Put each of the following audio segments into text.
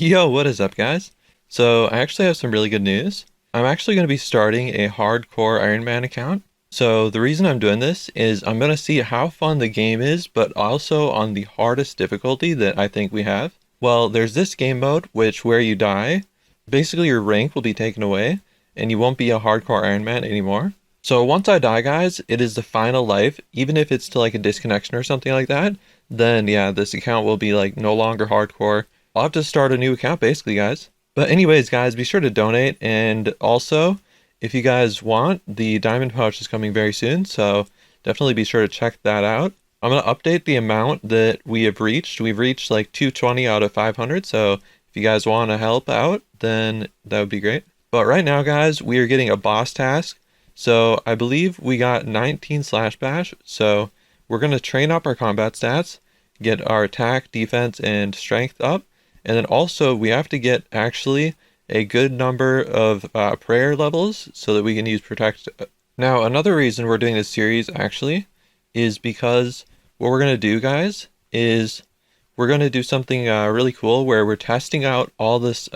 Yo, what is up, guys? So, I actually have some really good news. I'm actually going to be starting a hardcore Iron Man account. So, the reason I'm doing this is I'm going to see how fun the game is, but also on the hardest difficulty that I think we have. Well, there's this game mode, which where you die, basically your rank will be taken away, and you won't be a hardcore Iron Man anymore. So, once I die, guys, it is the final life, even if it's to like a disconnection or something like that, then yeah, this account will be like no longer hardcore. I'll have to start a new account basically, guys. But anyways, guys, be sure to donate. And also, if you guys want, the diamond pouch is coming very soon. So definitely be sure to check that out. I'm going to update the amount that we have reached. We've reached like 220 out of 500. So if you guys want to help out, then that would be great. But right now, guys, we are getting a boss task. So I believe we got 19 slash bash. So we're going to train up our combat stats, get our attack, defense, and strength up. And then also we have to get actually a good number of prayer levels so that we can use protect. Now, another reason we're doing this series actually is because what we're going to do, guys, is we're going to do something really cool where we're testing out all this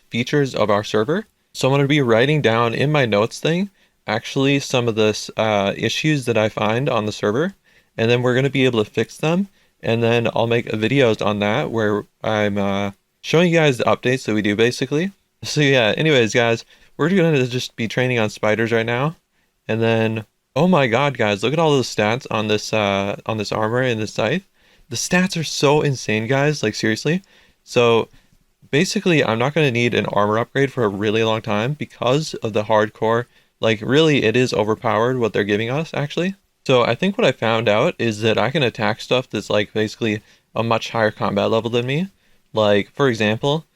features of our server. So I'm going to be writing down in my notes thing actually some of this issues that I find on the server, and then we're going to be able to fix them. And then I'll make videos on that where I'm showing you guys the updates that we do basically. So yeah, anyways, guys, we're going to just be training on spiders right now. And then, oh my god, guys, look at all those stats on this armor and this scythe. The stats are so insane, guys, like seriously. So basically, I'm not going to need an armor upgrade for a really long time because of the hardcore. Like really, it is overpowered what they're giving us actually. So I think what I found out is that I can attack stuff that's like basically a much higher combat level than me. Like, for example,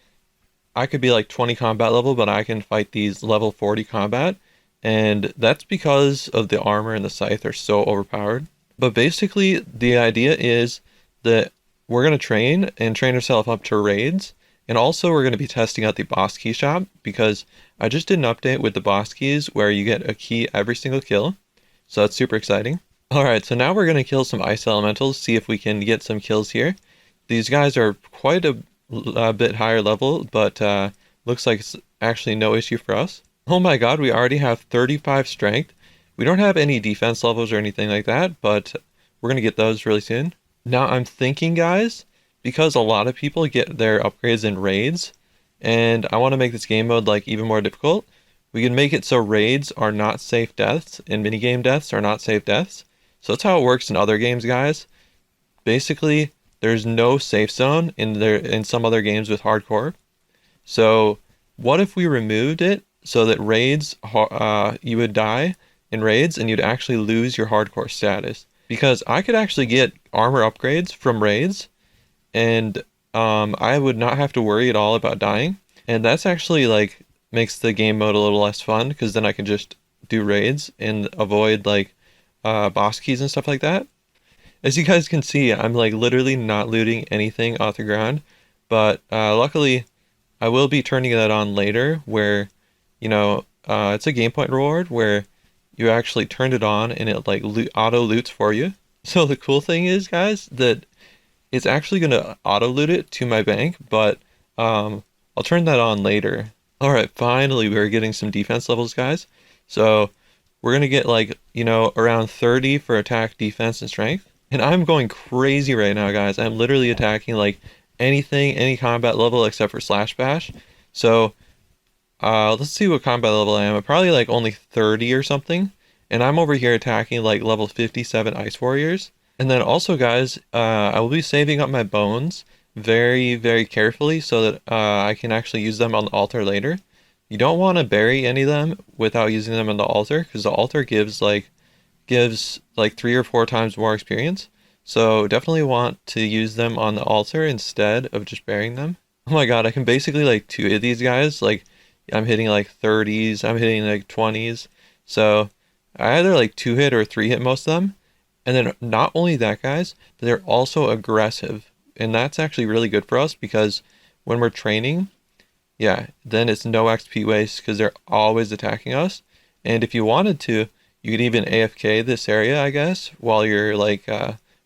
I could be like 20 combat level, but I can fight these level 40 combat. And that's because of the armor and the scythe are so overpowered. But basically, the idea is that we're going to train and train ourselves up to raids. And also, we're going to be testing out the boss key shop because I just did an update with the boss keys where you get a key every single kill. So that's super exciting. Alright, so now we're going to kill some ice elementals, see if we can get some kills here. These guys are quite a bit higher level, but looks like it's actually no issue for us. Oh my god, we already have 35 strength. We don't have any defense levels or anything like that, but we're going to get those really soon. Now I'm thinking, guys, because a lot of people get their upgrades in raids, and I want to make this game mode like even more difficult, we can make it so raids are not safe deaths and minigame deaths are not safe deaths. So that's how it works in other games, guys. Basically, there's no safe zone in some other games with hardcore. So what if we removed it so that raids, you would die in raids and you'd actually lose your hardcore status? Because I could actually get armor upgrades from raids, and I would not have to worry at all about dying. And that's actually like makes the game mode a little less fun because then I can just do raids and avoid like boss keys and stuff like that. As you guys can see, I'm like literally not looting anything off the ground, but luckily I will be turning that on later where, it's a game point reward where you actually turned it on and it like auto loots for you. So the cool thing is, guys, that it's actually going to auto loot it to my bank, but I'll turn that on later. All right, finally we're getting some defense levels, guys. So we're going to get like, around 30 for attack, defense, and strength. And I'm going crazy right now, guys. I'm literally attacking like anything, any combat level except for slash bash. So let's see what combat level I am. I'm probably like only 30 or something. And I'm over here attacking like level 57 ice warriors. And then also, guys, I will be saving up my bones very, very carefully so that I can actually use them on the altar later. You don't want to bury any of them without using them on the altar because the altar gives like 3 or 4 times more experience. So definitely want to use them on the altar instead of just burying them. Oh my god, I can basically like 2-hit these guys. Like I'm hitting like 30s, I'm hitting like 20s. So I either like 2-hit or 3-hit most of them. And then not only that, guys, but they're also aggressive. And that's actually really good for us because when we're training, yeah, then it's no XP waste because they're always attacking us. And if you wanted to, you could even AFK this area, I guess, while you're like,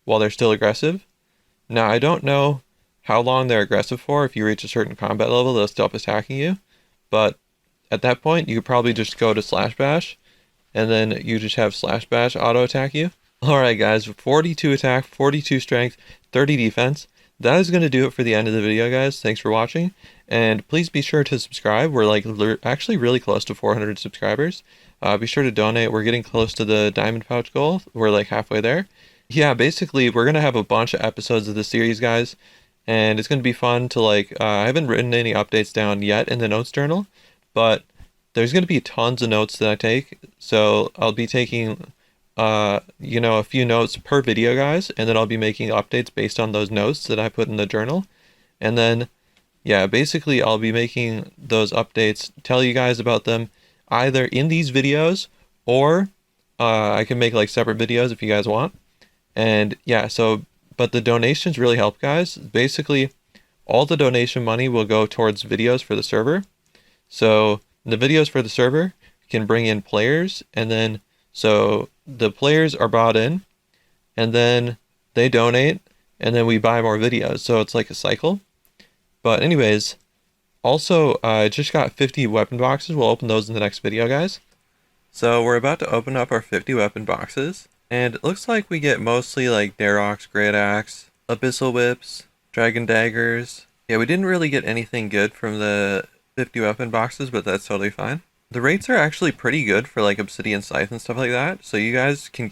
while they're still aggressive. Now, I don't know how long they're aggressive for. If you reach a certain combat level, they'll stop attacking you. But at that point, you could probably just go to slash bash, and then you just have slash bash auto attack you. Alright guys, 42 attack, 42 strength, 30 defense. That is going to do it for the end of the video, guys. Thanks for watching, and please be sure to subscribe. We're like actually really close to 400 subscribers. Be sure to donate. We're getting close to the diamond pouch goal. We're like halfway there. Yeah, basically we're going to have a bunch of episodes of the series, guys, and it's going to be fun to like, I haven't written any updates down yet in the notes journal, but there's going to be tons of notes that I take. So I'll be taking a few notes per video, guys, and then I'll be making updates based on those notes that I put in the journal. And then, yeah, basically I'll be making those updates, tell you guys about them either in these videos, or I can make like separate videos if you guys want. And yeah, but the donations really help, guys. Basically, all the donation money will go towards videos for the server. So the videos for the server can bring in players, and then so the players are brought in, and then they donate, and then we buy more videos. So it's like a cycle. But anyways, also I just got 50 weapon boxes. We'll open those in the next video, guys. So we're about to open up our 50 weapon boxes, and it looks like we get mostly like Darox, Great Axe, Abyssal Whips, Dragon Daggers. Yeah, we didn't really get anything good from the 50 weapon boxes, but that's totally fine. The rates are actually pretty good for like Obsidian Scythe and stuff like that, so you guys can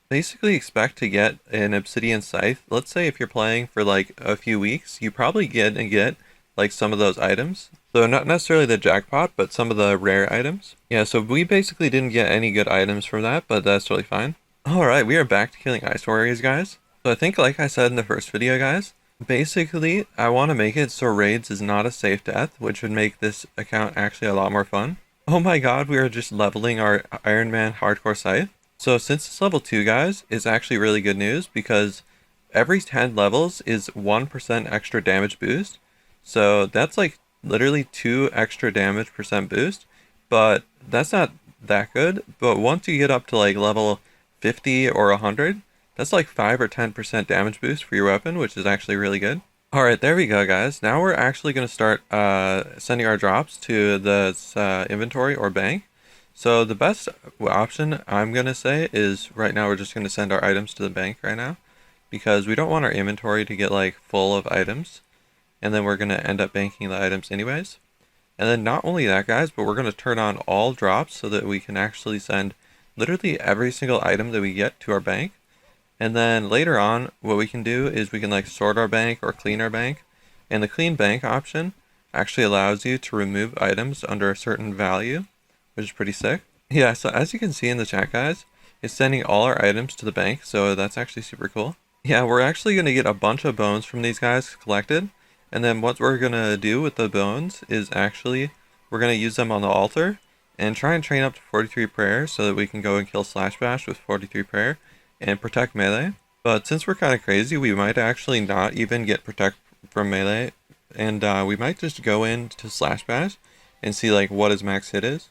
basically expect to get an Obsidian Scythe. Let's say if you're playing for like a few weeks, you probably get like some of those items. So not necessarily the jackpot, but some of the rare items. Yeah, so we basically didn't get any good items from that, but that's totally fine. Alright, we are back to killing Ice Warriors, guys. So I think like I said in the first video, guys, basically I want to make it so raids is not a safe death, which would make this account actually a lot more fun. Oh my god, we are just leveling our Iron Man Hardcore Scythe. So since it's level 2, guys, it's actually really good news, because every 10 levels is 1% extra damage boost. So that's like literally 2 extra damage percent boost, but that's not that good. But once you get up to like level 50 or 100, that's like 5 or 10% damage boost for your weapon, which is actually really good. Alright, there we go, guys. Now we're actually going to start sending our drops to the inventory or bank. So the best option, I'm going to say, is right now we're just going to send our items to the bank right now, because we don't want our inventory to get like full of items, and then we're going to end up banking the items anyways. And then not only that, guys, but we're going to turn on all drops so that we can actually send literally every single item that we get to our bank. And then later on, what we can do is we can like sort our bank or clean our bank. And the clean bank option actually allows you to remove items under a certain value, which is pretty sick. Yeah, so as you can see in the chat, guys, it's sending all our items to the bank, so that's actually super cool. Yeah, we're actually going to get a bunch of bones from these guys collected. And then what we're going to do with the bones is actually, we're going to use them on the altar and try and train up to 43 prayer so that we can go and kill Slash Bash with 43 prayer and protect melee. But since we're kind of crazy, we might actually not even get protect from melee, and we might just go into Slash Bash and see like what his max hit is.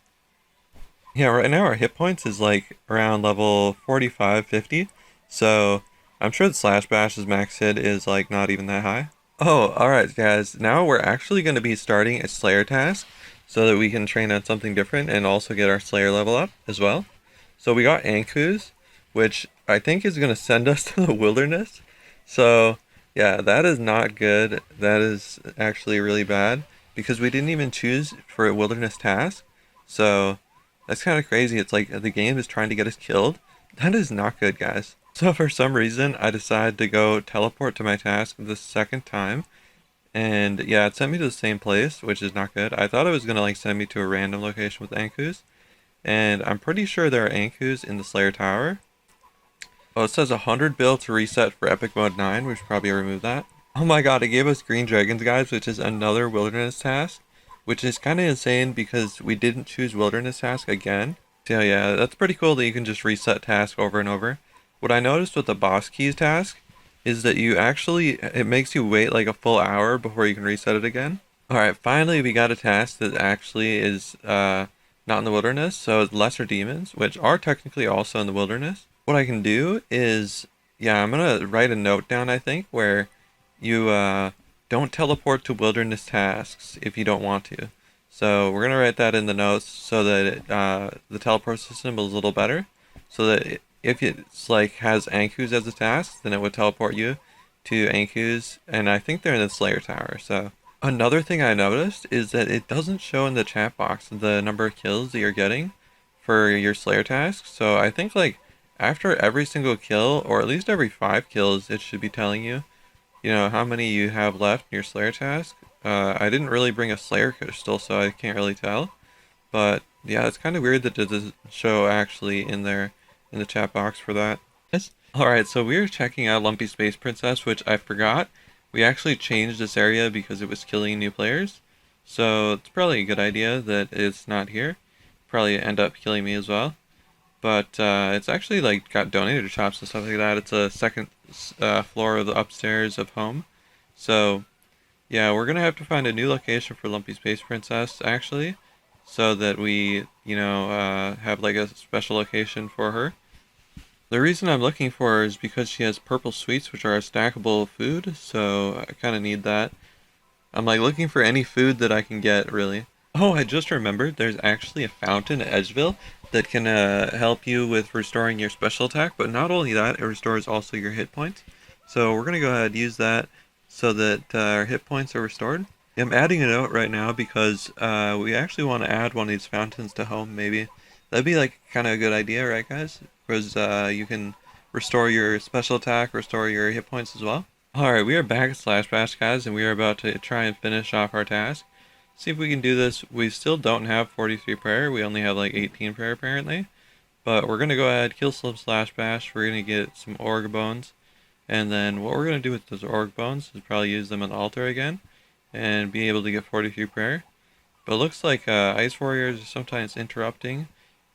Yeah, right now our hit points is like around level 45, 50, so I'm sure the Slash Bash's max hit is like not even that high. Oh, alright guys, now we're actually going to be starting a Slayer task so that we can train on something different and also get our Slayer level up as well. So we got Anku's, which I think is going to send us to the wilderness. So yeah, that is not good. That is actually really bad, because we didn't even choose for a wilderness task. So that's kind of crazy. It's like the game is trying to get us killed. That is not good, guys. So for some reason, I decided to go teleport to my task the second time. And yeah, it sent me to the same place, which is not good. I thought it was going to like send me to a random location with Ankus. And I'm pretty sure there are Ankus in the Slayer Tower. Oh, it says 100 bill to reset for Epic Mode 9. We should probably remove that. Oh my god, it gave us Green Dragons, guys, which is another wilderness task, which is kind of insane because we didn't choose wilderness task again. So yeah, that's pretty cool that you can just reset task over and over. What I noticed with the boss keys task is that it makes you wait like a full hour before you can reset it again. Alright, finally we got a task that actually is not in the wilderness, so it's lesser demons, which are technically also in the wilderness. What I can do is, yeah, I'm gonna write a note down, I think, where you don't teleport to wilderness tasks if you don't want to. So we're gonna write that in the notes so that the teleport system is a little better. So that if it's like has Ankus as a task, then it would teleport you to Ankus, and I think they're in the Slayer Tower. So another thing I noticed is that it doesn't show in the chat box the number of kills that you're getting for your Slayer task. So I think like after every single kill, or at least every 5 kills, it should be telling you, you know, how many you have left in your Slayer task. I didn't really bring a Slayer crystal, so I can't really tell. But yeah, it's kind of weird that it doesn't show actually in there in the chat box for that. Yes. Alright, so we are checking out Lumpy Space Princess, which I forgot. We actually changed this area because it was killing new players. So it's probably a good idea that it's not here. Probably end up killing me as well. But it's actually like got donator shops and stuff like that. It's a second floor of the upstairs of home. So yeah, we're gonna have to find a new location for Lumpy Space Princess actually, so that we, you know, have like a special location for her. The reason I'm looking for her is because she has purple sweets, which are a stackable food, so I kind of need that. I'm like looking for any food that I can get, really. Oh, I just remembered there's actually a fountain at Edgeville that can help you with restoring your special attack, but not only that, it restores also your hit points. So we're going to go ahead and use that so that our hit points are restored. I'm adding a note right now because we actually want to add one of these fountains to home, maybe. That'd be like kind of a good idea, right guys? Because you can restore your special attack, restore your hit points as well. Alright, we are back at Slash Bash, guys, and we are about to try and finish off our task. See if we can do this. We still don't have 43 prayer. We only have like 18 prayer apparently. But we're going to go ahead, kill some Slash Bash. We're going to get some Org Bones. And then what we're going to do with those Org Bones is probably use them on the altar again. And be able to get 43 prayer. But it looks like Ice Warriors are sometimes interrupting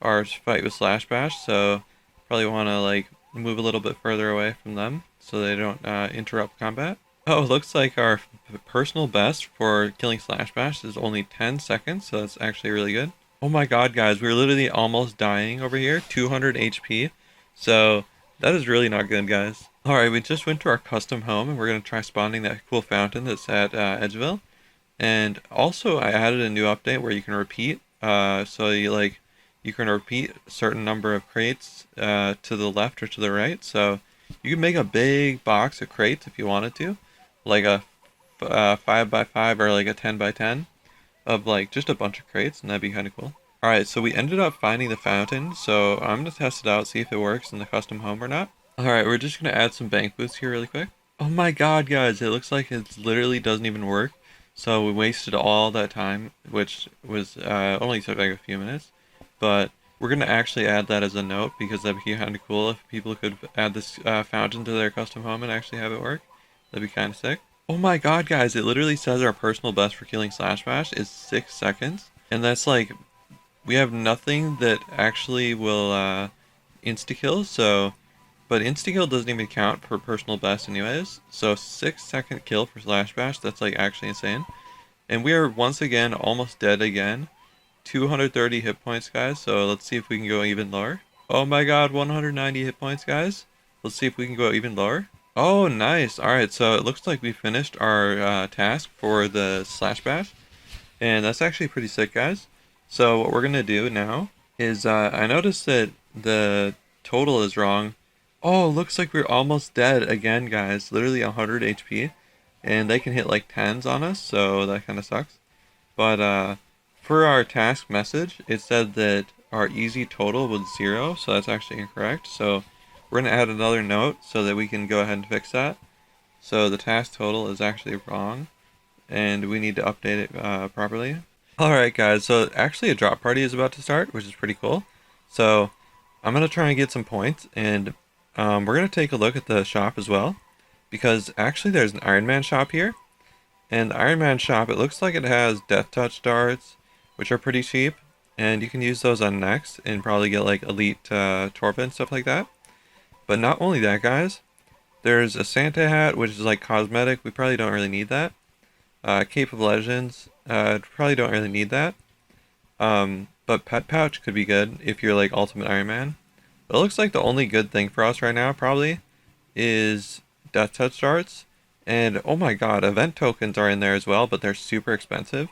our fight with Slash Bash. So probably want to like move a little bit further away from them so they don't interrupt combat. Oh, it looks like our personal best for killing Slash Bash is only 10 seconds, so that's actually really good. Oh my god, guys, we're literally almost dying over here, 200 HP, so that is really not good, guys. Alright, we just went to our custom home, and we're going to try spawning that cool fountain that's at Edgeville. And also, I added a new update where you can repeat, so you can repeat a certain number of crates to the left or to the right, so you can make a big box of crates if you wanted to, like a 5x5 or like a 10x10 of like just a bunch of crates, and that'd be kind of cool. Alright, so we ended up finding the fountain, so I'm going to test it out, see if it works in the custom home or not. Alright, we're just going to add some bank boosts here really quick. Oh my god, guys, it looks like it literally doesn't even work. So we wasted all that time, which was only took like a few minutes. But we're going to actually add that as a note because that'd be kind of cool if people could add this fountain to their custom home and actually have it work. That'd be kind of sick. Oh my god, guys, it literally says our personal best for killing Slash Bash is 6 seconds. And that's like, we have nothing that actually will insta-kill, so... But insta-kill doesn't even count for personal best anyways. So 6-second kill for Slash Bash, that's like actually insane. And we are once again almost dead again. 230 hit points, guys, so let's see if we can go even lower. Oh my god, 190 hit points, guys. Let's see if we can go even lower. Oh, nice. Alright, so it looks like we finished our task for the Slash Bash. And that's actually pretty sick, guys. So what we're going to do now is, I noticed that the total is wrong. Oh, looks like we're almost dead again, guys. Literally 100 HP. And they can hit like 10s on us, so that kind of sucks. But for our task message, it said that our easy total was 0, so that's actually incorrect. So we're going to add another note so that we can go ahead and fix that. So the task total is actually wrong, and we need to update it properly. Alright guys, so actually a drop party is about to start, which is pretty cool. So I'm going to try and get some points, and we're going to take a look at the shop as well, because actually there's an Iron Man shop here. And the Iron Man shop, it looks like it has Death Touch darts, which are pretty cheap, and you can use those on Next and probably get like Elite Torva and stuff like that. But not only that, guys, there's a Santa hat, which is like cosmetic. We probably don't really need that. Cape of Legends, probably don't really need that. But Pet Pouch could be good if you're like Ultimate Iron Man. But it looks like the only good thing for us right now probably is Death Touch darts. And oh my god, event tokens are in there as well, but they're super expensive.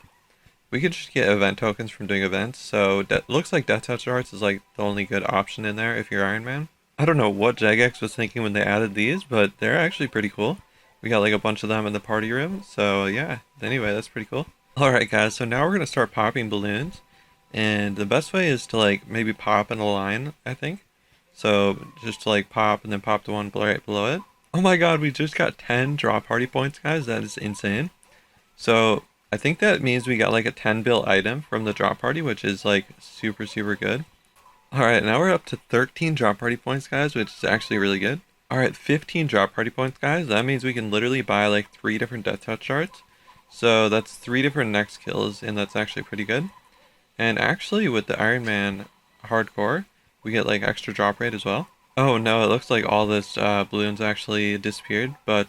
We could just get event tokens from doing events, so looks like Death Touch Darts is like the only good option in there if you're Iron Man. I don't know what Jagex was thinking when they added these, but they're actually pretty cool. We got like a bunch of them in the party room, so yeah. Anyway, that's pretty cool. Alright guys, so now we're gonna start popping balloons. And the best way is to like maybe pop in a line, I think. So just to like pop and then pop the one right below it. Oh my god, we just got 10 draw party points, guys. That is insane. So I think that means we got like a 10 bill item from the draw party, which is like super, super good. Alright, now we're up to 13 drop party points, guys, which is actually really good. Alright, 15 drop party points, guys. That means we can literally buy like 3 different Death Touch charts. So that's 3 different next kills, and that's actually pretty good. And actually, with the Iron Man hardcore, we get like extra drop rate as well. Oh no, it looks like all this balloons actually disappeared, but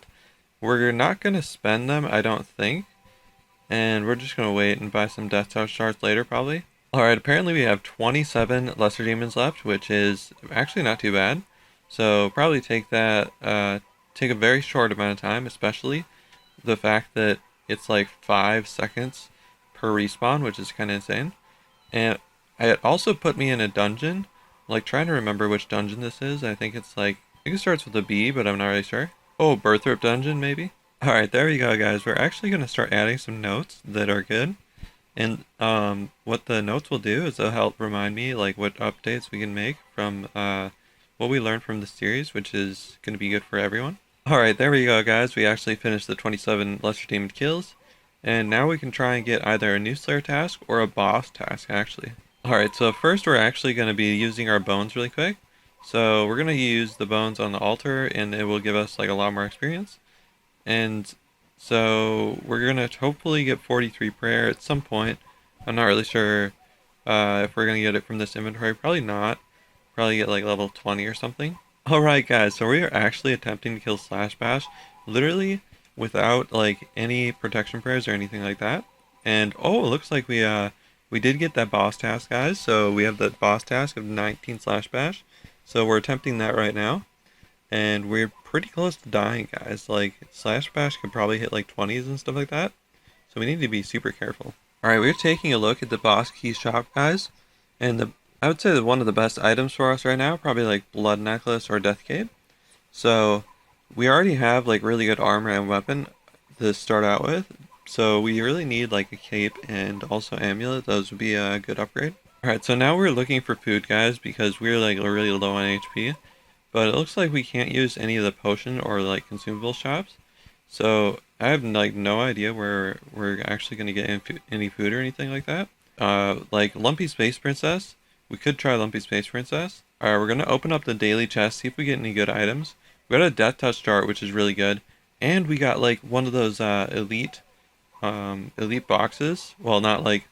we're not going to spend them, I don't think. And we're just going to wait and buy some Death Touch charts later, probably. Alright, apparently we have 27 Lesser Demons left, which is actually not too bad. So probably take that, take a very short amount of time, especially the fact that it's like 5 seconds per respawn, which is kind of insane. And it also put me in a dungeon, like trying to remember which dungeon this is. I think it's like, I think it starts with a B, but I'm not really sure. Oh, Birthrip dungeon, maybe? Alright, there we go, guys. We're actually going to start adding some notes that are good. And what the notes will do is they'll help remind me like what updates we can make from what we learned from the series, which is going to be good for everyone. Alright, there we go, guys. We actually finished the 27 Lesser Demon kills. And now we can try and get either a new Slayer task or a boss task, actually. Alright, so first we're actually going to be using our bones really quick. So we're going to use the bones on the altar, and it will give us like a lot more experience. And so we're going to hopefully get 43 prayer at some point. I'm not really sure if we're going to get it from this inventory. Probably not. Probably get like level 20 or something. Alright guys, so we are actually attempting to kill Slash Bash. Literally without like any protection prayers or anything like that. And oh, it looks like we did get that boss task, guys. So we have the boss task of 19 Slash Bash. So we're attempting that right now. And we're pretty close to dying, guys. Like, Slash Bash could probably hit like 20s and stuff like that. So we need to be super careful. Alright, we're taking a look at the boss key shop, guys. And I would say that one of the best items for us right now, probably like Blood Necklace or Death Cape. So we already have like really good armor and weapon to start out with. So we really need like a cape and also amulet. Those would be a good upgrade. Alright, so now we're looking for food, guys, because we're like really low on HP. But it looks like we can't use any of the potion or like consumable shops. So I have like no idea where we're actually going to get any food or anything like that. Like Lumpy Space Princess. We could try Lumpy Space Princess. Alright, we're going to open up the daily chest, see if we get any good items. We got a Death Touch chart, which is really good. And we got like one of those elite boxes. Well, not like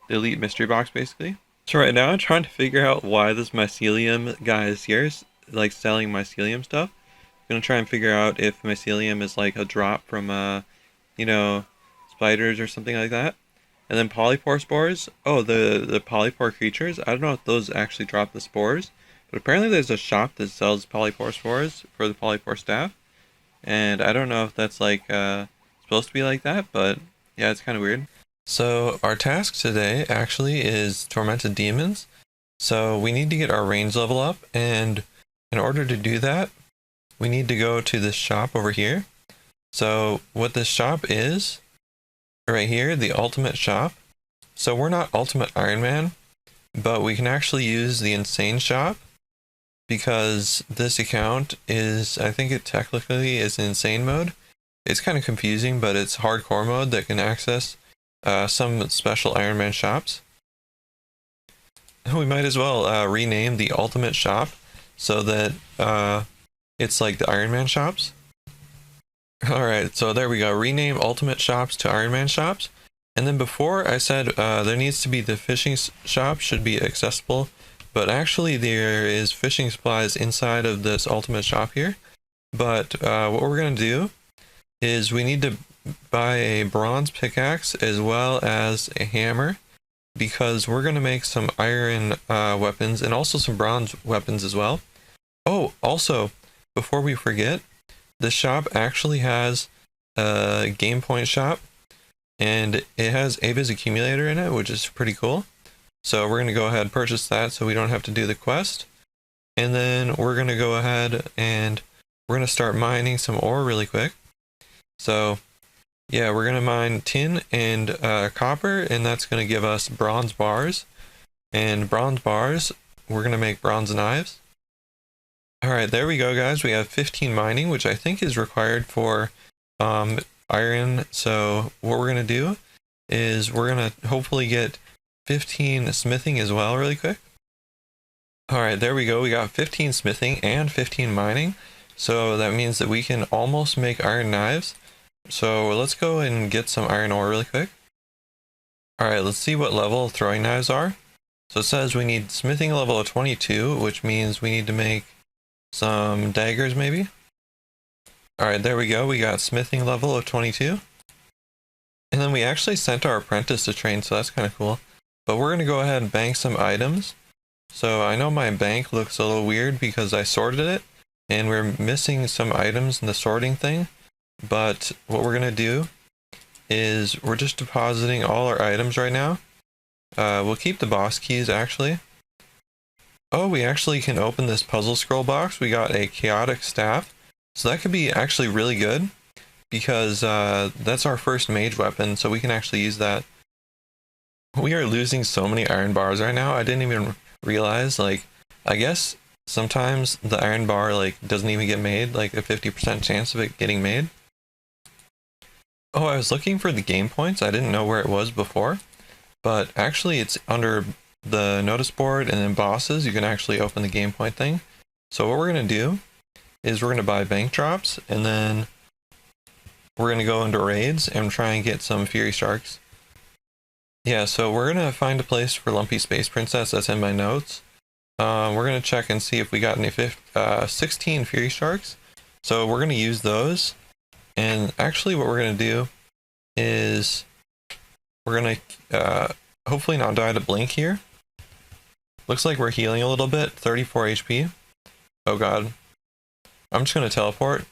the elite mystery box, basically. So right now I'm trying to figure out why this mycelium guy is here, like selling mycelium stuff. I'm gonna try and figure out if mycelium is like a drop from you know, spiders or something like that. And then polypore spores. Oh, the polypore creatures. I don't know if those actually drop the spores, but apparently there's a shop that sells polypore spores for the polypore staff. And I don't know if that's like supposed to be like that, but yeah, it's kind of weird. So our task today actually is Tormented Demons. So we need to get our range level up, and in order to do that, we need to go to this shop over here. So what this shop is, right here, the ultimate shop. So we're not Ultimate Iron Man, but we can actually use the Insane shop because this account is, I think it technically is insane mode. It's kind of confusing, but it's hardcore mode that can access some special Iron Man shops. We might as well rename the Ultimate shop so that it's like the Iron Man shops. Alright, so there we go. Rename Ultimate shops to Iron Man shops. And then before I said there needs to be the fishing shop should be accessible, but actually there is fishing supplies inside of this Ultimate shop here. But what we're going to do is we need to buy a bronze pickaxe as well as a hammer, because we're going to make some iron weapons and also some bronze weapons as well. Oh, also, before we forget, the shop actually has game point shop, and it has Ava's accumulator in it, which is pretty cool. So we're going to go ahead and purchase that so we don't have to do the quest. And then we're going to go ahead and we're going to start mining some ore really quick. So yeah, we're going to mine tin and copper, and that's going to give us bronze bars. And bronze bars, we're going to make bronze knives. Alright, there we go, guys. We have 15 mining, which I think is required for iron. So what we're going to do is we're going to hopefully get 15 smithing as well really quick. Alright, there we go. We got 15 smithing and 15 mining. So that means that we can almost make iron knives. So let's go and get some iron ore really quick. Alright, let's see what level throwing knives are. So it says we need smithing level of 22, which means we need to make some daggers maybe. Alright, there we go. We got smithing level of 22. And then we actually sent our apprentice to train, so that's kind of cool. But we're going to go ahead and bank some items. So I know my bank looks a little weird because I sorted it, and we're missing some items in the sorting thing. But what we're going to do is we're just depositing all our items right now. We'll keep the boss keys actually. Oh, we actually can open this puzzle scroll box. We got a chaotic staff. So that could be actually really good because that's our first mage weapon, so we can actually use that. We are losing so many iron bars right now. I didn't even realize, like, I guess sometimes the iron bar like doesn't even get made, like a 50% chance of it getting made. Oh, I was looking for the game points. I didn't know where it was before, but actually it's under the notice board and then bosses. You can actually open the game point thing. So what we're going to do is we're going to buy bank drops, and then we're going to go into raids and try and get some Fury Sharks. Yeah, so we're going to find a place for Lumpy Space Princess. That's in my notes. We're going to check and see if we got any 16 Fury Sharks. So we're going to use those. And actually what we're going to do is we're going to hopefully not die to blink here. Looks like we're healing a little bit, 34 HP. Oh god. I'm just going to teleport.